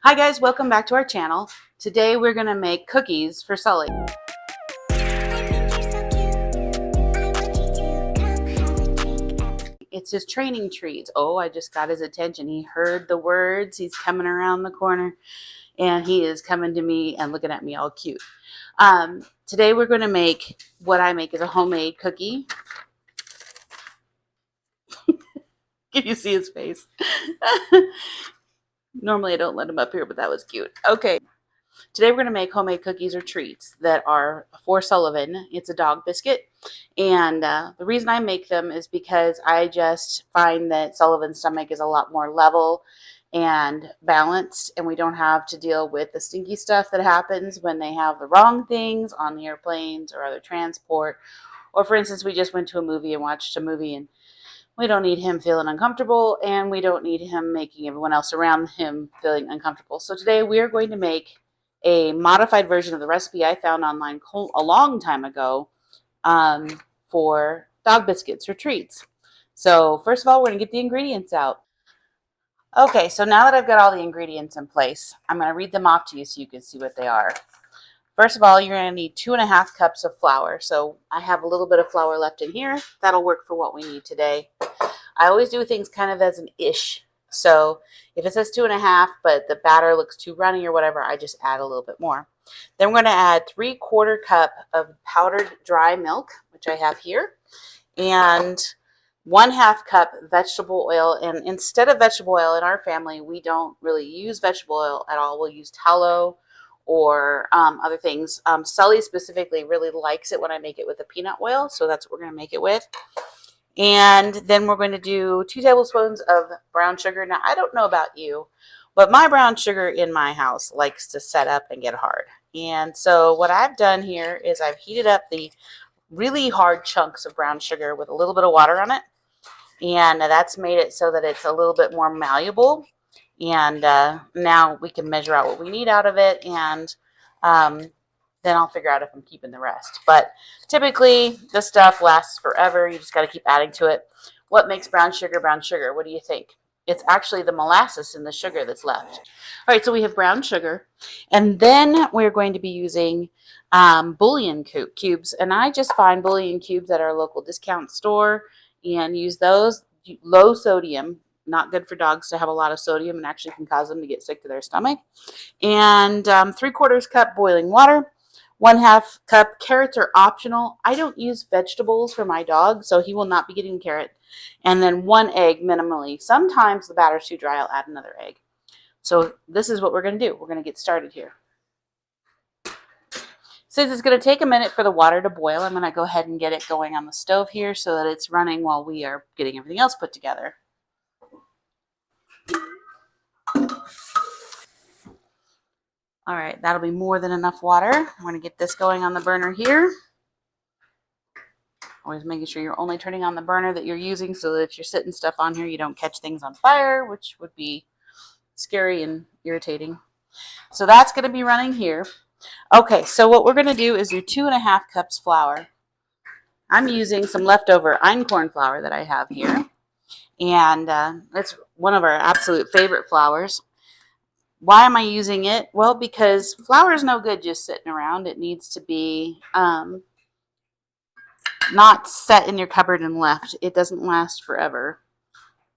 Hi guys, welcome back to our channel. Today we're going to make cookies for Sully. It's his training treats. Oh, I just got his attention. He heard the words. He's coming around the corner and he is coming to me and looking at me all cute. Today we're going to make what I make is a homemade cookie. Can you see his face? Normally I don't let him up here, but that was cute. Okay. Today we're going to make homemade cookies or treats that are for Sullivan. It's a dog biscuit. And the reason I make them is because I just find that Sullivan's stomach is a lot more level and balanced, and we don't have to deal with the stinky stuff that happens when they have the wrong things on the airplanes or other transport. Or for instance, we just went to a movie and watched a movie, and we don't need him feeling uncomfortable, and we don't need him making everyone else around him feeling uncomfortable. So today we are going to make a modified version of the recipe I found online a long time ago for dog biscuits or treats. So first of all, we're going to get the ingredients out. Okay, so now that I've got all the ingredients in place, I'm going to read them off to you so you can see what they are. First of all, you're going to need 2.5 cups of flour. So I have a little bit of flour left in here. That'll work for what we need today. I always do things kind of as an ish. So if it says 2.5, but the batter looks too runny or whatever, I just add a little bit more. Then we're going to add 3/4 cup of powdered dry milk, which I have here, and 1/2 cup vegetable oil. And instead of vegetable oil in our family, we don't really use vegetable oil at all. We'll use tallow or other things. Sully specifically really likes it when I make it with the peanut oil, so that's what we're going to make it with. And then we're going to do 2 tablespoons of brown sugar. Now, I don't know about you, but my brown sugar in my house likes to set up and get hard. And so what I've done here is I've heated up the really hard chunks of brown sugar with a little bit of water on it. And that's made it so that it's a little bit more malleable. And now we can measure out what we need out of it, and then I'll figure out if I'm keeping the rest. But typically, this stuff lasts forever. You just got to keep adding to it. What makes brown sugar brown sugar? What do you think? It's actually the molasses in the sugar that's left. All right, so we have brown sugar, and then we're going to be using bouillon cubes. And I just find bouillon cubes at our local discount store and use those. Low sodium. Not good for dogs to have a lot of sodium, and actually can cause them to get sick to their stomach. And 3/4 cup boiling water. 1/2 cup. Carrots are optional. I don't use vegetables for my dog, so he will not be getting carrot. And then 1 egg minimally. Sometimes the batter's too dry, I'll add another egg. So this is what we're going to do. We're going to get started here. Since it's going to take a minute for the water to boil, I'm going to go ahead and get it going on the stove here so that it's running while we are getting everything else put together. All right, that'll be more than enough water. I'm going to get this going on the burner here. Always making sure you're only turning on the burner that you're using so that if you're sitting stuff on here, you don't catch things on fire, which would be scary and irritating. So that's going to be running here. Okay, so what we're going to do is do 2.5 cups flour. I'm using some leftover einkorn flour that I have here. And it's one of our absolute favorite flours. Why am I using it? Well, because flour is no good just sitting around. It needs to be not set in your cupboard and left. It doesn't last forever.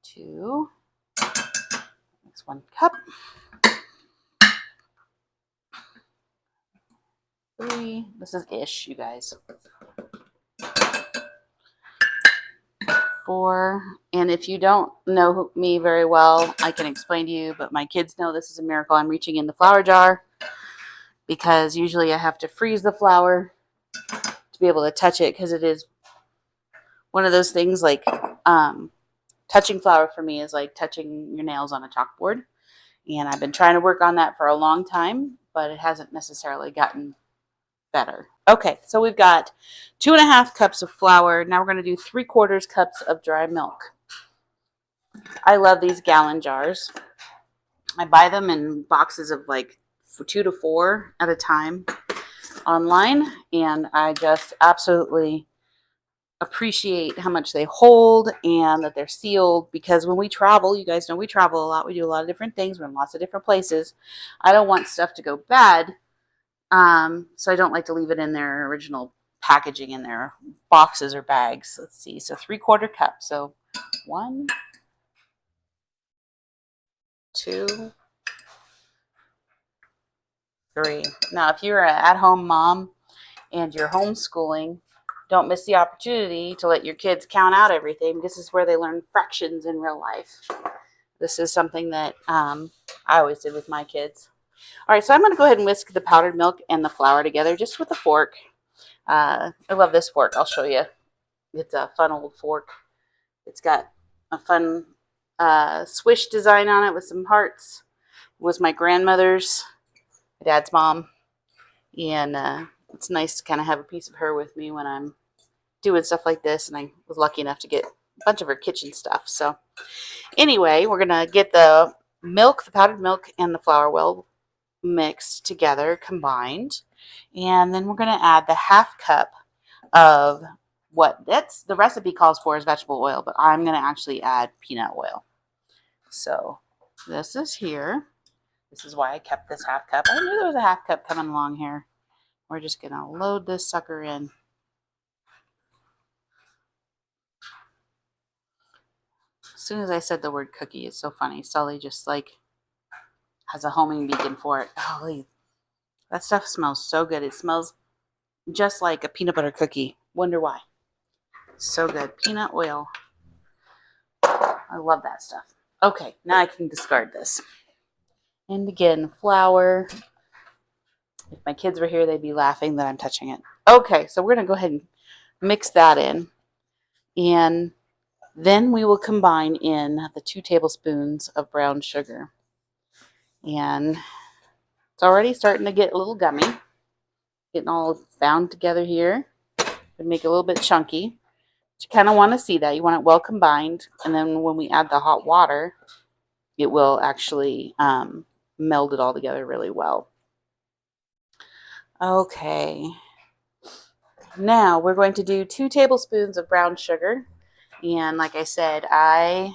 2. That's 1 cup. 3. This is ish, you guys. 4. And if you don't know me very well, I can explain to you, but my kids know this is a miracle. I'm reaching in the flour jar because usually I have to freeze the flour to be able to touch it, because it is one of those things like touching flour for me is like touching your nails on a chalkboard. And I've been trying to work on that for a long time, but it hasn't necessarily gotten better. Okay, so we've got 2.5 cups of flour. Now we're going to do 3/4 cups of dry milk. I love these gallon jars. I buy them in boxes of like 2 to 4 at a time online, and I just absolutely appreciate how much they hold and that they're sealed, because when we travel, you guys know we travel a lot. We do a lot of different things. We're in lots of different places. I don't want stuff to go bad. So I don't like to leave it in their original packaging in their boxes or bags. Let's see. So 3/4 cup. So 1, 2, 3. Now, if you're an at-home mom and you're homeschooling, don't miss the opportunity to let your kids count out everything. This is where they learn fractions in real life. This is something that I always did with my kids. All right, so I'm going to go ahead and whisk the powdered milk and the flour together just with a fork. I love this fork. I'll show you. It's a fun old fork. It's got a fun swish design on it with some hearts. It was my grandmother's, my dad's mom. And it's nice to kind of have a piece of her with me when I'm doing stuff like this. And I was lucky enough to get a bunch of her kitchen stuff. So anyway, we're going to get the milk, the powdered milk, and the flour well mixed together, combined. And then we're going to add the 1/2 cup of what the recipe calls for is vegetable oil, but I'm going to actually add peanut oil. So this is here. This is why I kept this 1/2 cup. I knew there was a 1/2 cup coming along here. We're just going to load this sucker in. As soon as I said the word cookie, it's so funny. Sully just like has a homing beacon for it. Holy, that stuff smells so good. It smells just like a peanut butter cookie. Wonder why. So good. Peanut oil. I love that stuff. Okay, now I can discard this. And again, flour. If my kids were here, they'd be laughing that I'm touching it. Okay, so we're going to go ahead and mix that in. And then we will combine in the 2 tablespoons of brown sugar. And it's already starting to get a little gummy. Getting all bound together here. And make it a little bit chunky. But you kind of want to see that. You want it well combined. And then when we add the hot water, it will actually meld it all together really well. Okay. Now we're going to do 2 tablespoons of brown sugar. And like I said, I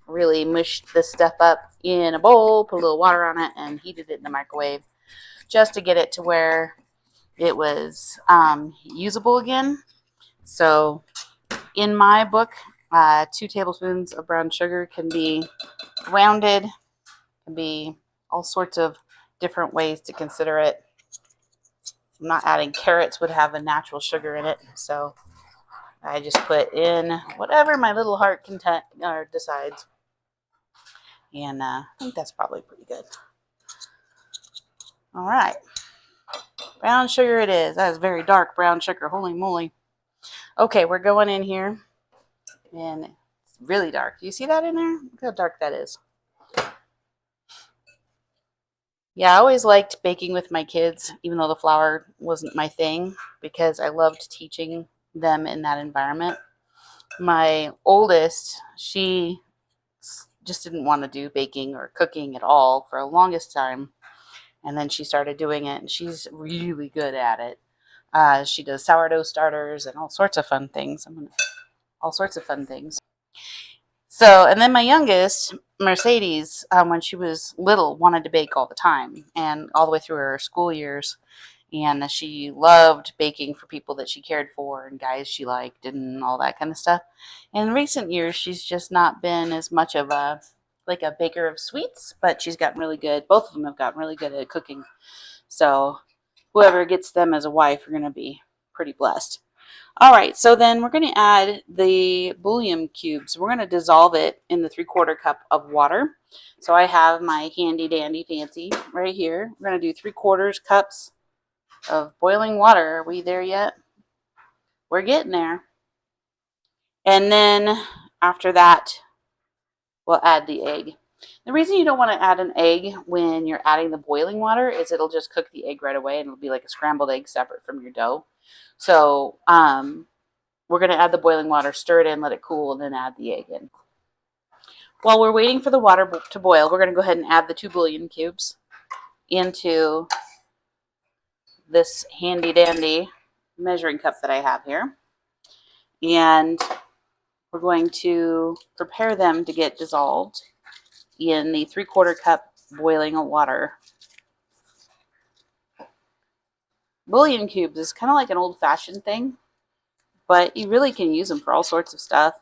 really mushed this stuff up in a bowl, put a little water on it, and heated it in the microwave just to get it to where it was usable again. So in my book, 2 tablespoons of brown sugar can be rounded, can be all sorts of different ways to consider it. I'm not adding carrots, would have a natural sugar in it, so I just put in whatever my little heart decides. And I think that's probably pretty good. All right. Brown sugar it is. That is very dark brown sugar. Holy moly. Okay, we're going in here. And it's really dark. Do you see that in there? Look how dark that is. Yeah, I always liked baking with my kids, even though the flour wasn't my thing, because I loved teaching them in that environment. My oldest, she just didn't want to do baking or cooking at all for the longest time. And then she started doing it, and she's really good at it. She does sourdough starters and all sorts of fun things. So, and then my youngest, Mercedes, when she was little, wanted to bake all the time and all the way through her school years. And she loved baking for people that she cared for and guys she liked and all that kind of stuff. And in recent years, she's just not been as much of a baker of sweets, but she's gotten really good. Both of them have gotten really good at cooking. So whoever gets them as a wife are going to be pretty blessed. All right, so then we're going to add the bouillon cubes. We're going to dissolve it in the 3/4 cup of water. So I have my handy dandy fancy right here. We're going to do 3/4 cups of boiling water. Are we there yet? We're getting there. And then after that, we'll add the egg. The reason you don't want to add an egg when you're adding the boiling water is it'll just cook the egg right away and it'll be like a scrambled egg separate from your dough. So we're going to add the boiling water, stir it in, let it cool, and then add the egg in. While we're waiting for the water to boil, we're going to go ahead and add the 2 bouillon cubes into this handy dandy measuring cup that I have here. and we're going to prepare them to get dissolved in the 3/4 cup boiling water. Bouillon cubes is kind of like an old-fashioned thing, but you really can use them for all sorts of stuff.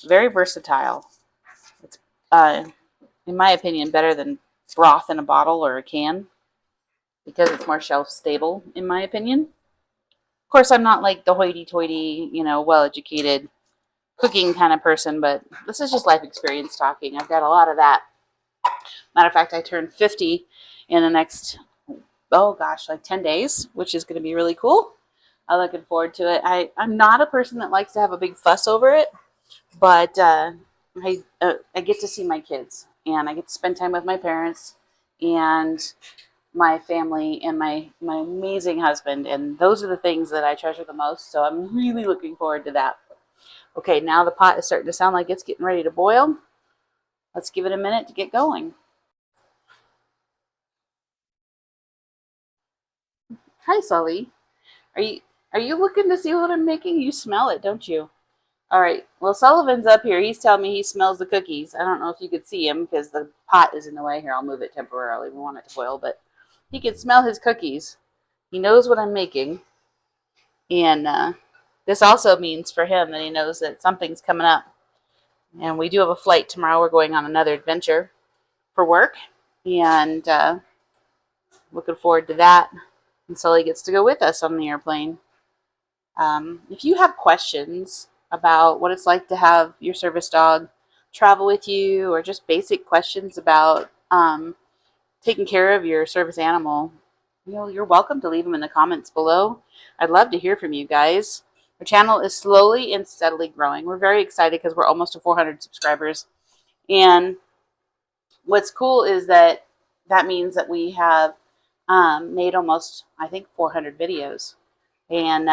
Very versatile. It's, in my opinion, better than broth in a bottle or a can because it's more shelf stable, in my opinion. Of course, I'm not like the hoity-toity, well-educated cooking kind of person, but this is just life experience talking. I've got a lot of that. Matter of fact, I turned 50 in the next, like 10 days, which is going to be really cool. I'm looking forward to it. I'm not a person that likes to have a big fuss over it, but I get to see my kids, and I get to spend time with my parents and my family and my amazing husband, and those are the things that I treasure the most, so I'm really looking forward to that. Okay, now the pot is starting to sound like it's getting ready to boil. Let's give it a minute to get going. Hi, Sully. Are you looking to see what I'm making? You smell it, don't you? All right. Well, Sullivan's up here. He's telling me he smells the cookies. I don't know if you could see him because the pot is in the way. Here, I'll move it temporarily. We want it to boil, but he can smell his cookies. He knows what I'm making. And this also means for him that he knows that something's coming up. And we do have a flight tomorrow. We're going on another adventure for work. And looking forward to that. And Sully gets to go with us on the airplane. If you have questions about what it's like to have your service dog travel with you, or just basic questions about taking care of your service animal, you're welcome to leave them in the comments below. I'd love to hear from you guys. Our channel is slowly and steadily growing. We're very excited because we're almost to 400 subscribers. And what's cool is that means that we have made almost, I think, 400 videos. And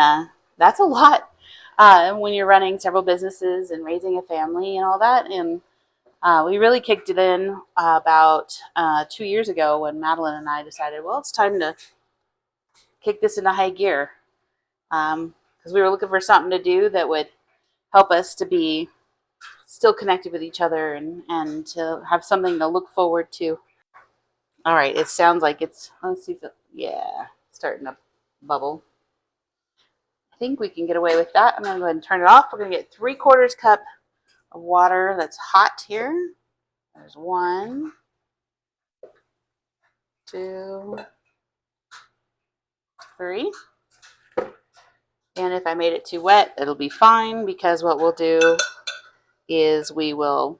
that's a lot when you're running several businesses and raising a family and all that. And we really kicked it in about 2 years ago when Madeline and I decided, well, it's time to kick this into high gear. Because we were looking for something to do that would help us to be still connected with each other and to have something to look forward to. All right, it sounds like it's, let's see if it, yeah, starting to bubble. I think we can get away with that. I'm going to go ahead and turn it off. We're going to get 3/4 cup of water that's hot here. There's 1, 2, 3. And if I made it too wet, it'll be fine, because what we'll do is we will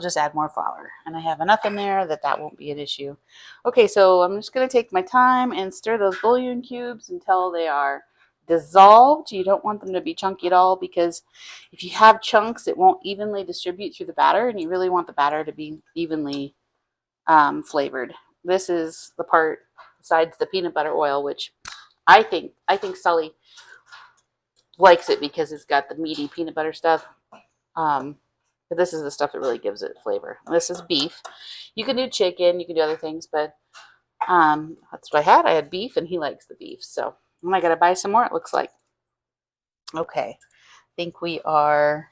just add more flour. And I have enough in there that won't be an issue. Okay, so I'm just going to take my time and stir those bouillon cubes until they are dissolved. You don't want them to be chunky at all, because if you have chunks, it won't evenly distribute through the batter, and you really want the batter to be evenly flavored. This is the part, besides the peanut butter oil, which I think Sully likes it because it's got the meaty peanut butter stuff. But this is the stuff that really gives it flavor. This is beef. You can do chicken, you can do other things, but that's what I had. I had beef, and he likes the beef. So I got to buy some more, it looks like. Okay, I think we are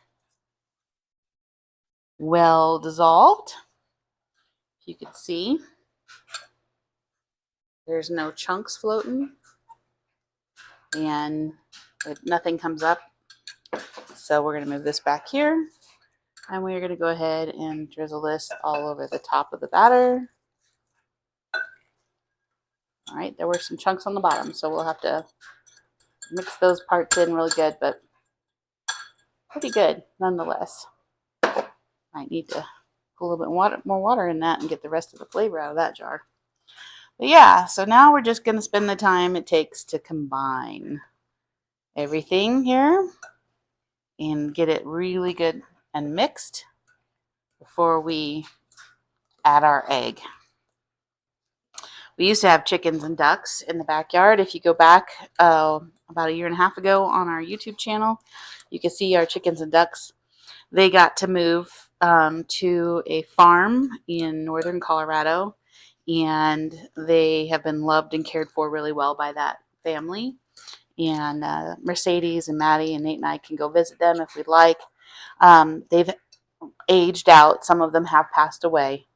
well dissolved. You can see there's no chunks floating, and nothing comes up. So we're going to move this back here, and we're going to go ahead and drizzle this all over the top of the batter. All right, there were some chunks on the bottom, so we'll have to mix those parts in really good, but pretty good nonetheless. I need to put a little bit more water in that and get the rest of the flavor out of that jar. But yeah, so now we're just going to spend the time it takes to combine everything here and get it really good and mixed before we add our egg. We used to have chickens and ducks in the backyard. If you go back about 1.5 years ago on our YouTube channel, you can see our chickens and ducks. They got to move to a farm in northern Colorado, and they have been loved and cared for really well by that family. And Mercedes and Maddie and Nate and I can go visit them if we'd like. They've aged out. Some of them have passed away.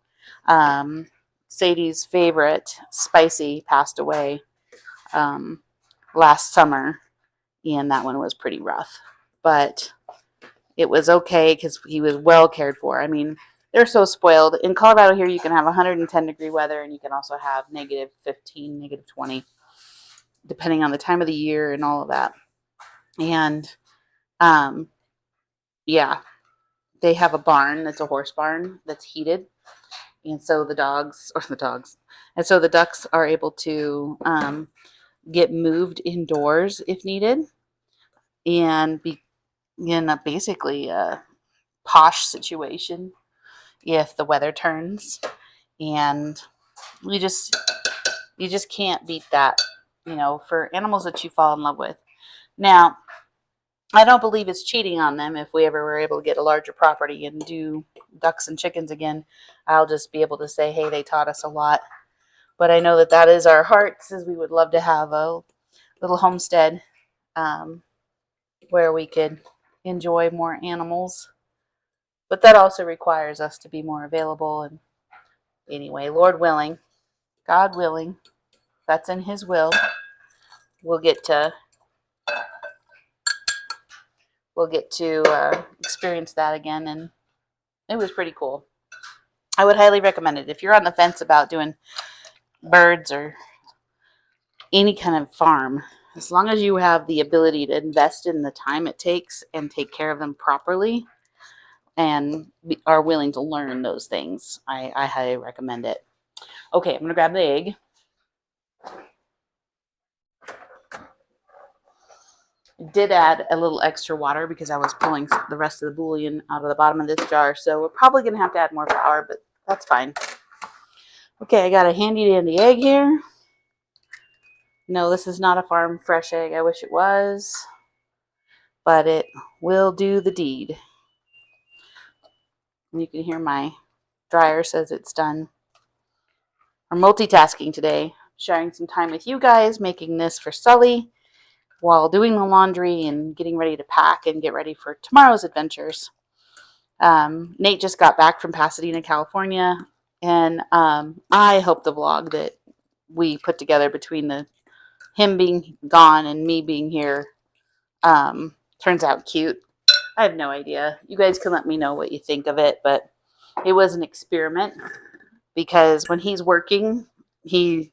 Sadie's favorite, Spicy, passed away last summer, and that one was pretty rough. But it was okay because he was well cared for. I mean, they're so spoiled. In Colorado here, you can have 110-degree weather, and you can also have -15, -20, depending on the time of the year and all of that. And yeah, they have a barn that's a horse barn that's heated. And so the ducks are able to get moved indoors if needed, and be in basically a posh situation if the weather turns. And you just can't beat that, for animals that you fall in love with. Now, I don't believe it's cheating on them. If we ever were able to get a larger property and do ducks and chickens again, I'll just be able to say, hey, they taught us a lot. But I know that is our hearts, is we would love to have a little homestead where we could enjoy more animals. But that also requires us to be more available. And anyway, Lord willing, God willing, that's in His will, we'll get to experience that again, and it was pretty cool. I would highly recommend it. If you're on the fence about doing birds or any kind of farm, as long as you have the ability to invest in the time it takes and take care of them properly and are willing to learn those things, I highly recommend it. Okay, I'm going to grab the egg. Did add a little extra water because I was pulling the rest of the bouillon out of the bottom of this jar, so we're probably going to have to add more flour, but that's fine. Okay, I got a handy dandy egg here. No, this is not a farm fresh egg. I wish it was, but it will do the deed. And you can hear my dryer says it's done. I'm multitasking today, sharing some time with you guys, making this for Sully while doing the laundry and getting ready to pack and get ready for tomorrow's adventures. Nate just got back from Pasadena, California, and I hope the vlog that we put together between him being gone and me being here turns out cute. I have no idea. You guys can let me know what you think of it, but it was an experiment because when he's working, he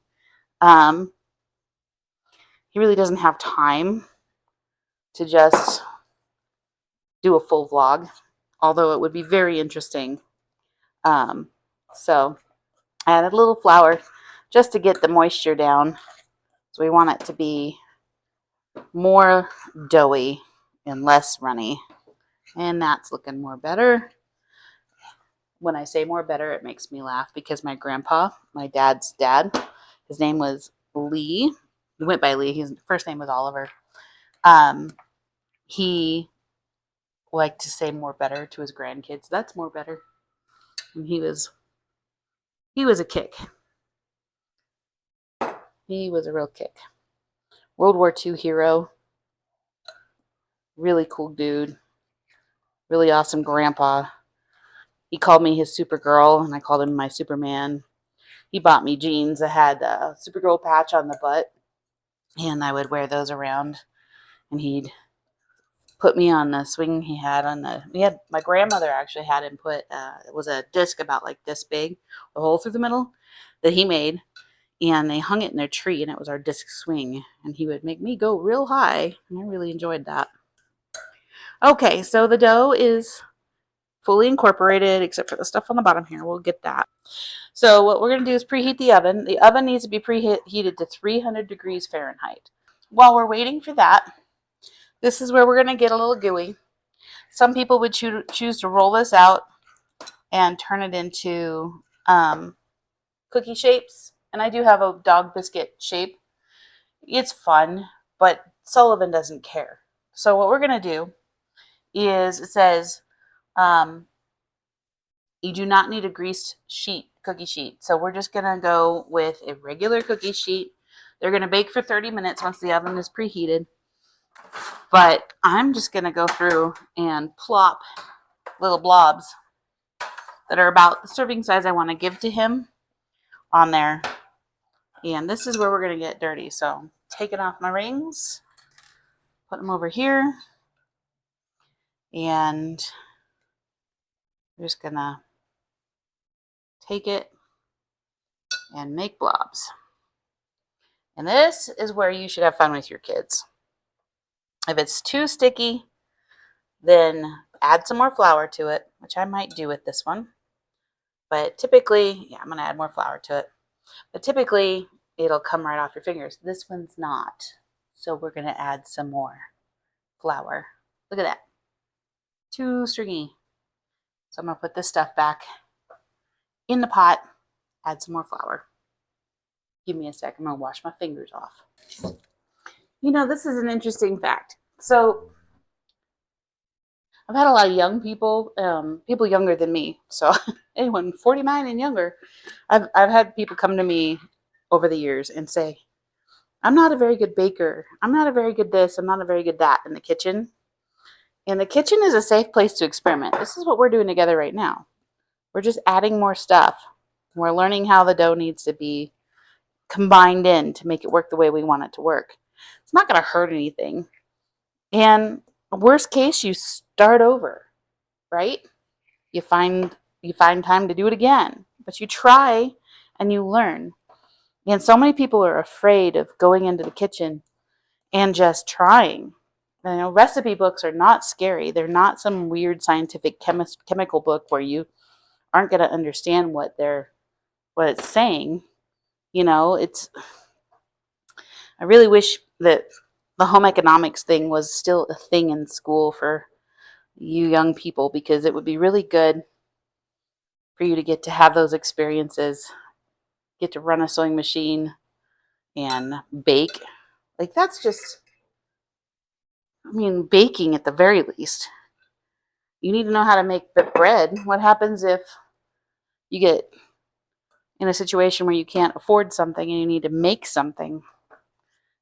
really doesn't have time to just do a full vlog, although it would be very interesting. So I added a little flour just to get the moisture down. So we want it to be more doughy and less runny. And that's looking more better. When I say more better, it makes me laugh because my grandpa, my dad's dad, his name was Lee. He went by Lee. His first name was Oliver. He liked to say more better to his grandkids. That's more better. And he was a kick. He was a real kick. World War II hero. Really cool dude. Really awesome grandpa. He called me his Supergirl, and I called him my Superman. He bought me jeans that had a Supergirl patch on the butt, and I would wear those around. And he'd put me on the swing he had on my grandmother actually had him put, it was a disc about like this big, a hole through the middle that he made, and they hung it in their tree, and it was our disc swing, and he would make me go real high, and I really enjoyed that. Okay, so the dough is fully incorporated except for the stuff on the bottom here. We'll get that. So what we're going to do is preheat the oven. The oven needs to be preheated to 300 degrees Fahrenheit. While we're waiting for that, this is where we're going to get a little gooey. Some people would choose to roll this out and turn it into cookie shapes. And I do have a dog biscuit shape. It's fun, but Sullivan doesn't care. So what we're going to do is, it says, you do not need a greased sheet cookie sheet. So we're just going to go with a regular cookie sheet. They're going to bake for 30 minutes once the oven is preheated. But I'm just going to go through and plop little blobs that are about the serving size I want to give to him on there. And this is where we're going to get dirty. So taking off my rings, put them over here, and I'm just going to take it and make blobs. And this is where you should have fun with your kids. If it's too sticky, then add some more flour to it, which I might do with this one. But typically, yeah, I'm going to add more flour to it. But typically, it'll come right off your fingers. This one's not. So we're going to add some more flour. Look at that. Too stringy. So I'm going to put this stuff back in the pot, add some more flour. Give me a sec. I'm going to wash my fingers off. You know, this is an interesting fact. So I've had a lot of young people, people younger than me. So anyone 49 and younger, I've had people come to me over the years and say, I'm not a very good baker. I'm not a very good this. I'm not a very good that in the kitchen. And the kitchen is a safe place to experiment. This is what we're doing together right now. We're just adding more stuff. We're learning how the dough needs to be combined in to make it work the way we want it to work. It's not going to hurt anything. And worst case, you start over, right? You find time to do it again, but you try and you learn. And so many people are afraid of going into the kitchen and just trying. You know, recipe books are not scary. They're not some weird scientific chemical book where you aren't going to understand what it's saying. You know, I really wish that the home economics thing was still a thing in school for you young people, because it would be really good for you to get to have those experiences, get to run a sewing machine and bake. Like, that's just, I mean, baking at the very least. You need to know how to make the bread. What happens if you get in a situation where you can't afford something and you need to make something?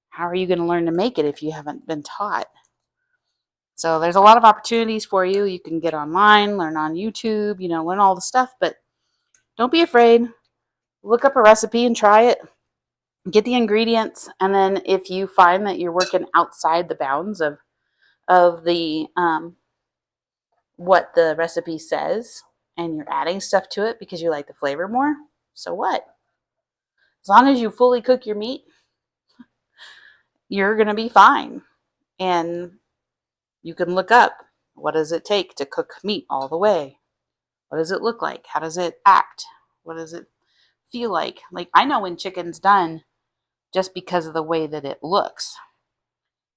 How are you going to learn to make it if you haven't been taught? So there's a lot of opportunities for you. You can get online, learn on YouTube, you know, learn all the stuff, but don't be afraid. Look up a recipe and try it. Get the ingredients, and then if you find that you're working outside the bounds of the what the recipe says, and you're adding stuff to it because you like the flavor more, so what? As long as you fully cook your meat, you're going to be fine. And you can look up, what does it take to cook meat all the way? What does it look like? How does it act? What does it feel like? Like, I know when chicken's done just because of the way that it looks.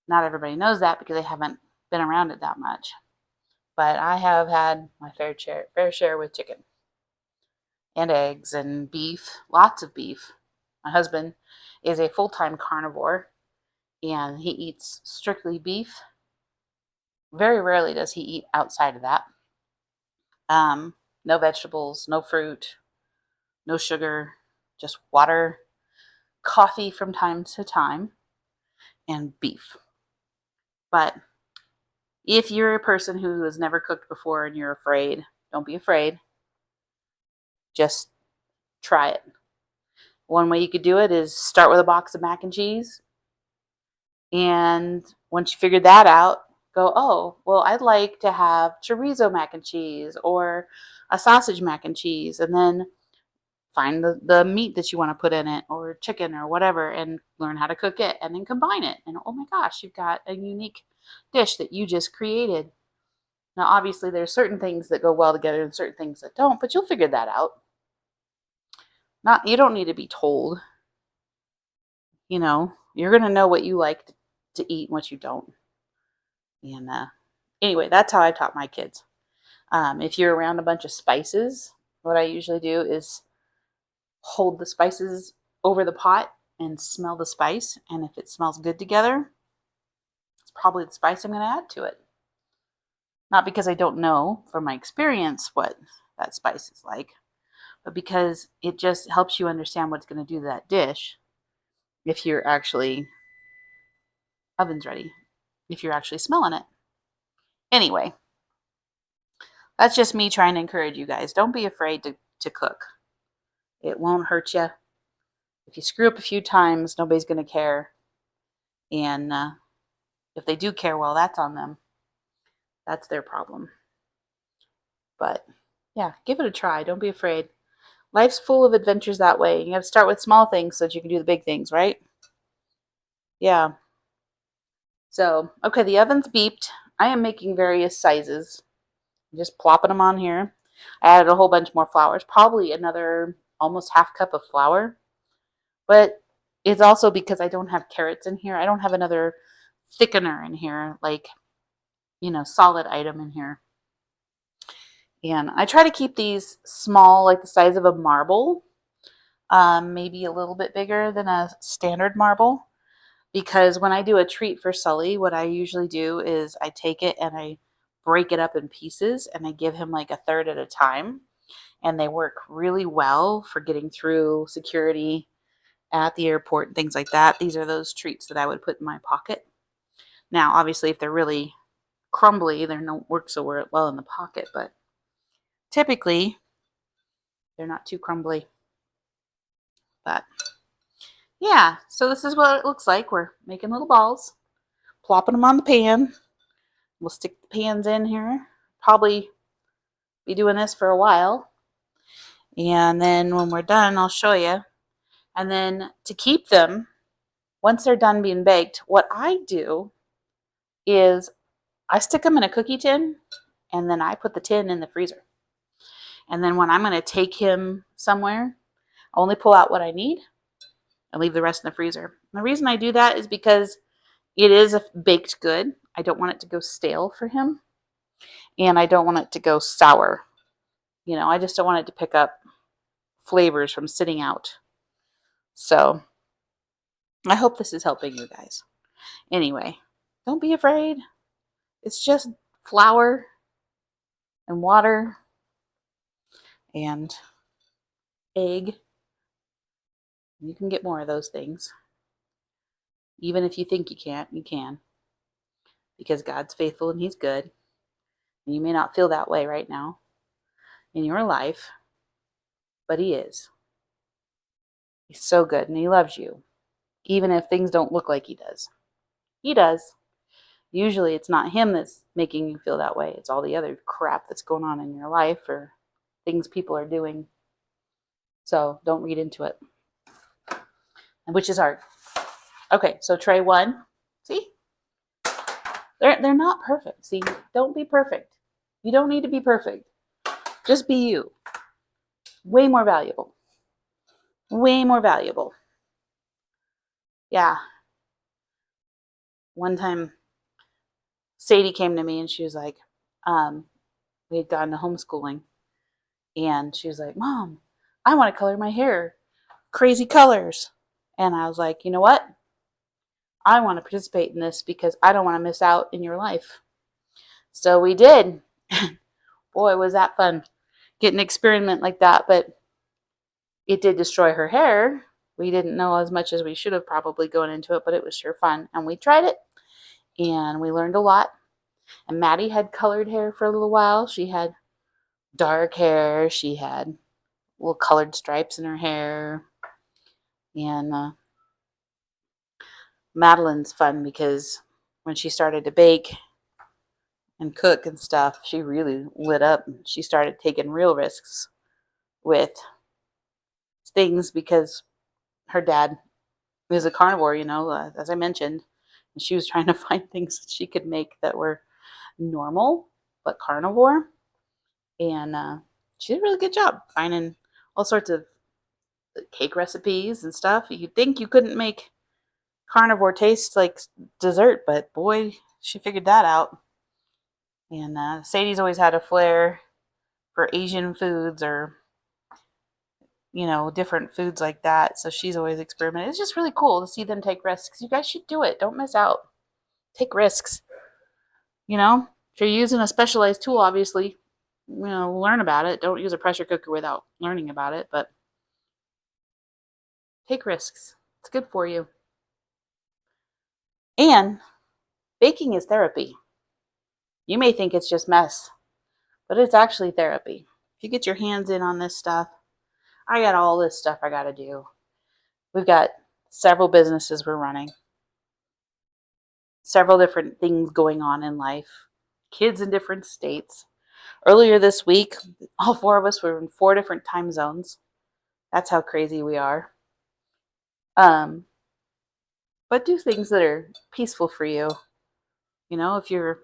Not everybody knows that because they haven't been around it that much. But I have had my fair share with chicken and eggs and beef, lots of beef. My husband is a full-time carnivore, and he eats strictly beef. Very rarely does he eat outside of that. No vegetables, no fruit, no sugar, just water, coffee from time to time, and beef. But if you're a person who has never cooked before and you're afraid, don't be afraid. Just try it. One way you could do it is start with a box of mac and cheese. And once you figure that out, go, oh, well, I'd like to have chorizo mac and cheese or a sausage mac and cheese. And then find the meat that you want to put in it, or chicken or whatever, and learn how to cook it, and then combine it. And oh my gosh, you've got a unique dish that you just created. Now, obviously, there's certain things that go well together and certain things that don't, but you'll figure that out. You don't need to be told. You know, you're going to know what you like to eat and what you don't. And anyway, that's how I taught my kids. If you're around a bunch of spices, what I usually do is hold the spices over the pot and smell the spice. And if it smells good together, it's probably the spice I'm going to add to it. Not because I don't know from my experience what that spice is like, because it just helps you understand what's going to do to that dish if you're actually oven's ready, if you're actually smelling it. Anyway, that's just me trying to encourage you guys. Don't be afraid to cook. It won't hurt you. If you screw up a few times, nobody's going to care. And if they do care, well, that's on them. That's their problem. But yeah, give it a try. Don't be afraid. Life's full of adventures that way. You have to start with small things so that you can do the big things, right? Yeah. So, okay, the oven's beeped. I am making various sizes. I'm just plopping them on here. I added a whole bunch more flours, probably another almost half cup of flour. But it's also because I don't have carrots in here. I don't have another thickener in here, like, solid item in here. And I try to keep these small, like the size of a marble, maybe a little bit bigger than a standard marble. Because when I do a treat for Sully, what I usually do is I take it and I break it up in pieces and I give him like a third at a time. And they work really well for getting through security at the airport and things like that. These are those treats that I would put in my pocket. Now, obviously, if they're really crumbly, they don't work so well in the pocket, but typically they're not too crumbly. But yeah, so this is what it looks like. We're making little balls, plopping them on the pan. We'll stick the pans in here. Probably be doing this for a while. And then when we're done, I'll show you. And then to keep them, once they're done being baked, what I do is I stick them in a cookie tin, and then I put the tin in the freezer. And then when I'm going to take him somewhere, I only pull out what I need and leave the rest in the freezer. And the reason I do that is because it is a baked good. I don't want it to go stale for him, and I don't want it to go sour. I just don't want it to pick up flavors from sitting out. So I hope this is helping you guys. Anyway, don't be afraid. It's just flour and water and egg. You can get more of those things. Even if you think you can't, you can. Because God's faithful and He's good. And you may not feel that way right now in your life, but He is. He's so good and He loves you. Even if things don't look like He does. He does. Usually it's not Him that's making you feel that way. It's all the other crap that's going on in your life or things people are doing. So don't read into it. Which is hard. Okay, so tray 1. See? They're not perfect. See, don't be perfect. You don't need to be perfect. Just be you. Way more valuable. Way more valuable. Yeah. One time, Sadie came to me and she was like, we had gone to homeschooling. And she was like, Mom, I want to color my hair crazy colors. And I was like, you know what? I want to participate in this because I don't want to miss out in your life. So we did. Boy, was that fun. Get an experiment like that. But it did destroy her hair. We didn't know as much as we should have probably going into it, but it was sure fun. And we tried it. And we learned a lot. And Maddie had colored hair for a little while. She had dark hair. She had little colored stripes in her hair. And Madeline's fun because when she started to bake and cook and stuff, she really lit up. She started taking real risks with things because her dad is a carnivore, as I mentioned. And she was trying to find things that she could make that were normal but carnivore. And she did a really good job finding all sorts of cake recipes and stuff. You'd think you couldn't make carnivore taste like dessert, but boy, she figured that out. And Sadie's always had a flair for Asian foods or different foods like that. So she's always experimented. It's just really cool to see them take risks. You guys should do it. Don't miss out. Take risks. If you're using a specialized tool, obviously, learn about it. Don't use a pressure cooker without learning about it, but take risks. It's good for you. And baking is therapy. You may think it's just mess, but it's actually therapy. If you get your hands in on this stuff, I got all this stuff I got to do. We've got several businesses we're running, several different things going on in life, kids in different states. Earlier this week, all four of us were in 4 different time zones. That's how crazy we are. But do things that are peaceful for you. If you're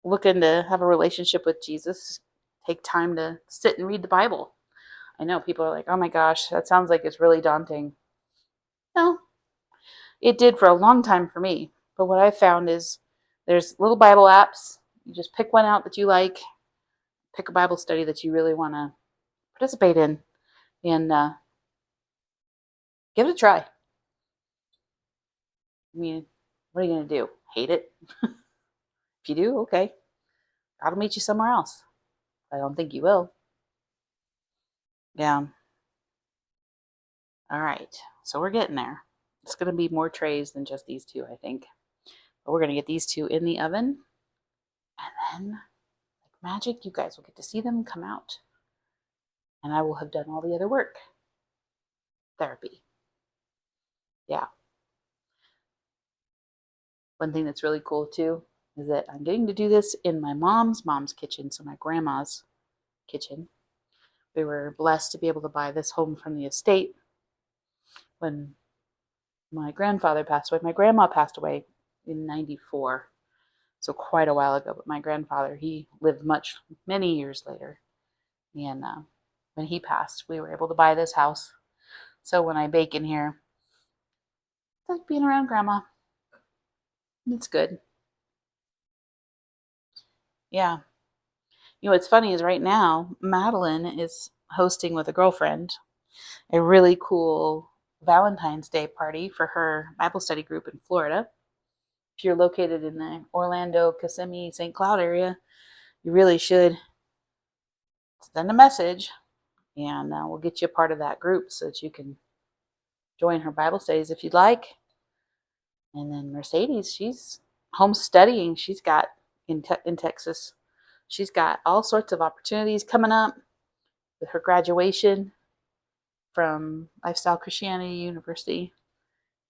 looking to have a relationship with Jesus, take time to sit and read the Bible. I know people are like, oh my gosh, that sounds like it's really daunting. No, it did for a long time for me. But what I found is there's little Bible apps. You just pick one out that you like, pick a Bible study that you really want to participate in, and give it a try. I mean, what are you going to do? Hate it? If you do, okay. I'll meet you somewhere else. I don't think you will. Yeah. All right. So we're getting there. It's going to be more trays than just these 2, I think. But we're going to get these 2 in the oven. And then, like magic, you guys will get to see them come out. And I will have done all the other work. Therapy. Yeah. One thing that's really cool too is that I'm getting to do this in my mom's kitchen, so my grandma's kitchen. We were blessed to be able to buy this home from the estate when my grandfather passed away. My grandma passed away in 94, so quite a while ago, but my grandfather, he lived many years later. And when he passed, we were able to buy this house. So when I bake in here, it's like being around grandma. It's good. Yeah. What's funny is right now, Madeline is hosting with a girlfriend a really cool Valentine's Day party for her Bible study group in Florida. If you're located in the Orlando, Kissimmee, St. Cloud area, you really should send a message, and we'll get you a part of that group so that you can join her Bible studies if you'd like. And then Mercedes, she's home studying. She's got in Texas. She's got all sorts of opportunities coming up with her graduation from Lifestyle Christianity University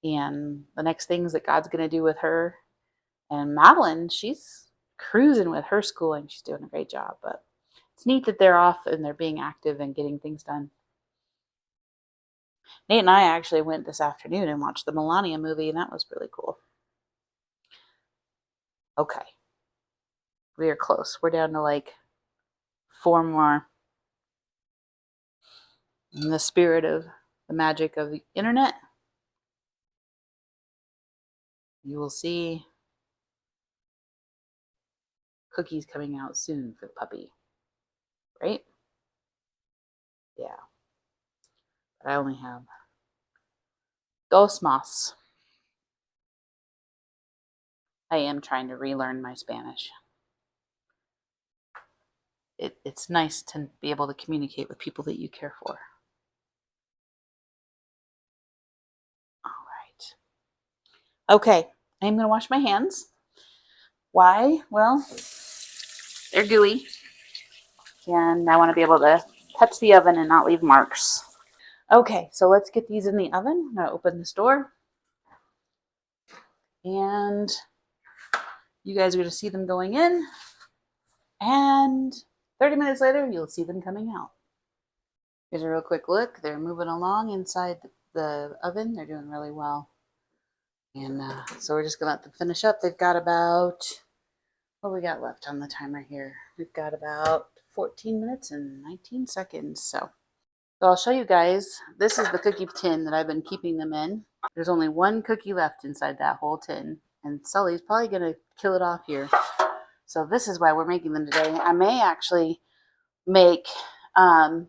and the next things that God's going to do with her. And Madeline, she's cruising with her schooling. She's doing a great job. But it's neat that they're off and they're being active and getting things done. Nate and I actually went this afternoon and watched the Melania movie, and that was really cool. Okay. We are close. We're down to like 4 more. In the spirit of the magic of the internet, you will see cookies coming out soon for the puppy. Right? Yeah. But I only have dos más. I am trying to relearn my Spanish. It's nice to be able to communicate with people that you care for. All right. Okay, I'm going to wash my hands. Why? Well, they're gooey, and I want to be able to touch the oven and not leave marks. Okay, so let's get these in the oven. I'm going to open this door, and you guys are going to see them going in, and 30 minutes later, you'll see them coming out. Here's a real quick look. They're moving along inside the oven. They're doing really well. And so we're just going to let them finish up. They've got about, what we got left on the timer here? We've got about 14 minutes and 19 seconds. So I'll show you guys. This is the cookie tin that I've been keeping them in. There's only 1 cookie left inside that whole tin. And Sully's probably going to kill it off here. So this is why we're making them today. I may actually make a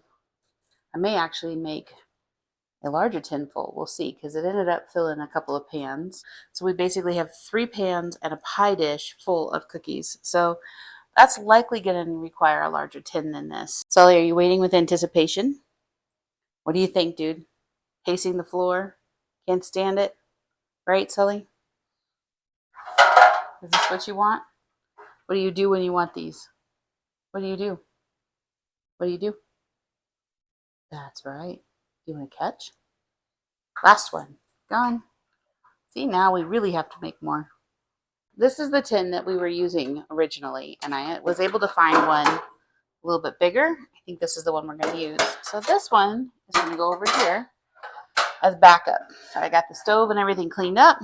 larger tin full. We'll see, because it ended up filling a couple of pans. So we basically have 3 pans and a pie dish full of cookies. So That's likely going to require a larger tin than this. Sully, are you waiting with anticipation? What do you think, dude? Pacing the floor? Can't stand it? Right, Sully? Is this what you want? What do you do when you want these? What do you do? What do you do? That's right. You want to catch? Last one. Gone. See, now we really have to make more. This is the tin that we were using originally, and I was able to find one a little bit bigger. I think this is the one we're going to use. So this one is going to go over here as backup. So I got the stove and everything cleaned up.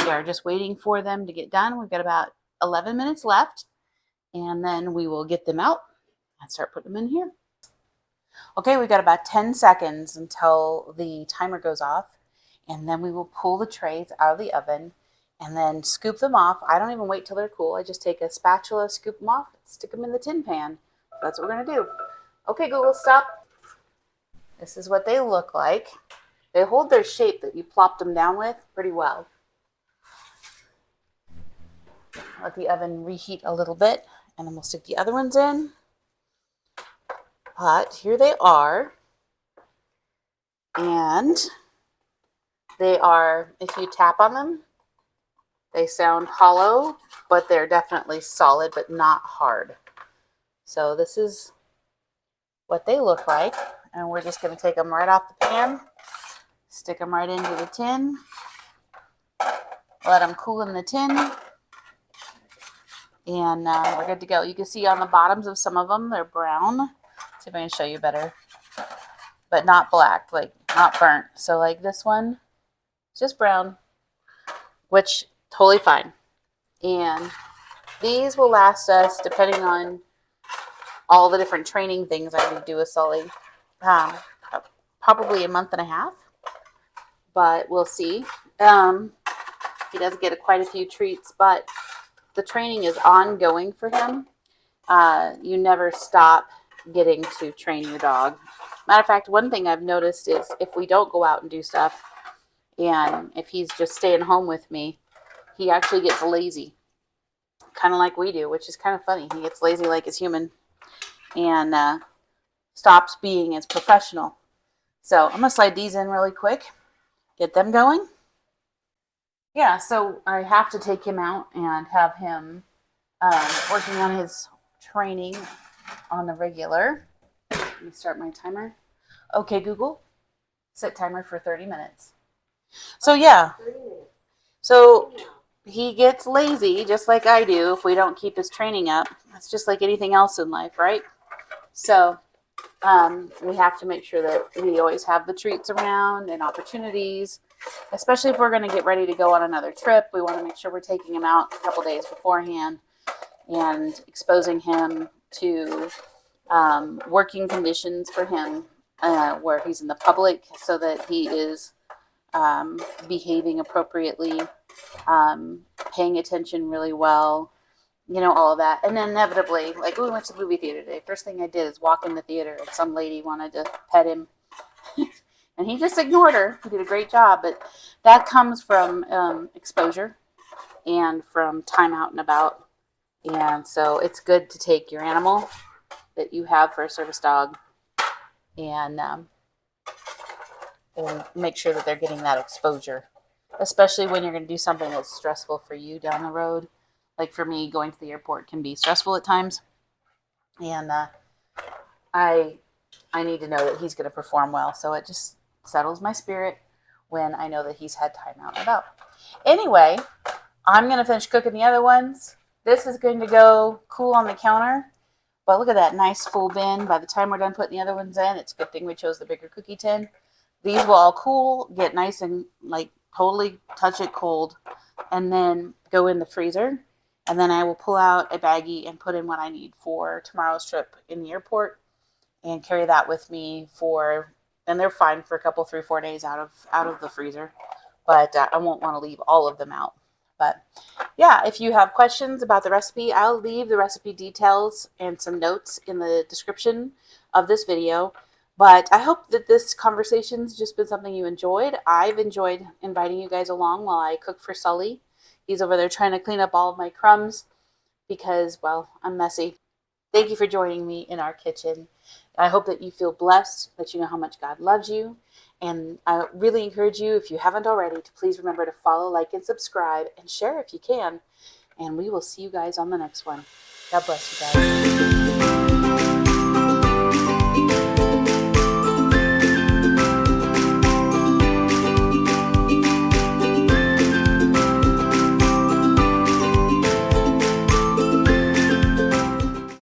We are just waiting for them to get done. We've got about 11 minutes left, and then we will get them out and start putting them in here. Okay, we've got about 10 seconds until the timer goes off, and then we will pull the trays out of the oven and then scoop them off. I don't even wait till they're cool. I just take a spatula, scoop them off, stick them in the tin pan. That's what we're going to do. Okay, Google, stop. This is what they look like. They hold their shape that you plopped them down with pretty well. Let the oven reheat a little bit, and then we'll stick the other ones in. But here they are. And they are, if you tap on them, they sound hollow, but they're definitely solid, but not hard. So this is what they look like. And we're just going to take them right off the pan, stick them right into the tin, let them cool in the tin, and we're good to go. You can see on the bottoms of some of them, they're brown. Let's see if I can show you better. But not black, like not burnt. So like this one, it's just brown, which totally fine. And these will last us, depending on all the different training things I would do with Sully, probably a month and a half. But we'll see. He does get quite a few treats, but the training is ongoing for him. You never stop getting to train your dog. Matter of fact, one thing I've noticed is if we don't go out and do stuff, and if he's just staying home with me, he actually gets lazy, kind of like we do, which is kind of funny. He gets lazy like he's human and stops being as professional. So I'm going to slide these in really quick, get them going. Yeah, so I have to take him out and have him working on his training on the regular. Let me start my timer. Okay, Google, set timer for 30 minutes. So yeah, so he gets lazy just like I do if we don't keep his training up. It's just like anything else in life, right? So we have to make sure that we always have the treats around and opportunities, especially if we're going to get ready to go on another trip. We want to make sure we're taking him out a couple days beforehand and exposing him to working conditions for him where he's in the public so that he is behaving appropriately, paying attention really well, you know, all of that. And then inevitably, like we went to the movie theater today. First thing I did is walk in the theater and some lady wanted to pet him. And he just ignored her. He did a great job. But that comes from exposure and from time out and about. And so it's good to take your animal that you have for a service dog and make sure that they're getting that exposure, especially when you're going to do something that's stressful for you down the road. Like for me, going to the airport can be stressful at times. And I need to know that he's going to perform well. So it just settles my spirit when I know that he's had time out and about. Anyway, I'm going to finish cooking the other ones. This is going to go cool on the counter. But look at that nice full bin. By the time we're done putting the other ones in, it's a good thing we chose the bigger cookie tin. These will all cool, get nice and like totally touch it cold, and then go in the freezer. And then I will pull out a baggie and put in what I need for tomorrow's trip in the airport and carry that with me for, and they're fine for a couple, 3-4 days out of the freezer. But I won't want to leave all of them out. But yeah, if you have questions about the recipe, I'll leave the recipe details and some notes in the description of this video. But I hope that this conversation's just been something you enjoyed. I've enjoyed inviting you guys along while I cook for Sully. He's over there trying to clean up all of my crumbs. because, well, I'm messy. Thank you for joining me in our kitchen. I hope that you feel blessed, that you know how much God loves you. And I really encourage you, if you haven't already, to please remember to follow, like, and subscribe, and share if you can. And we will see you guys on the next one. God bless you guys.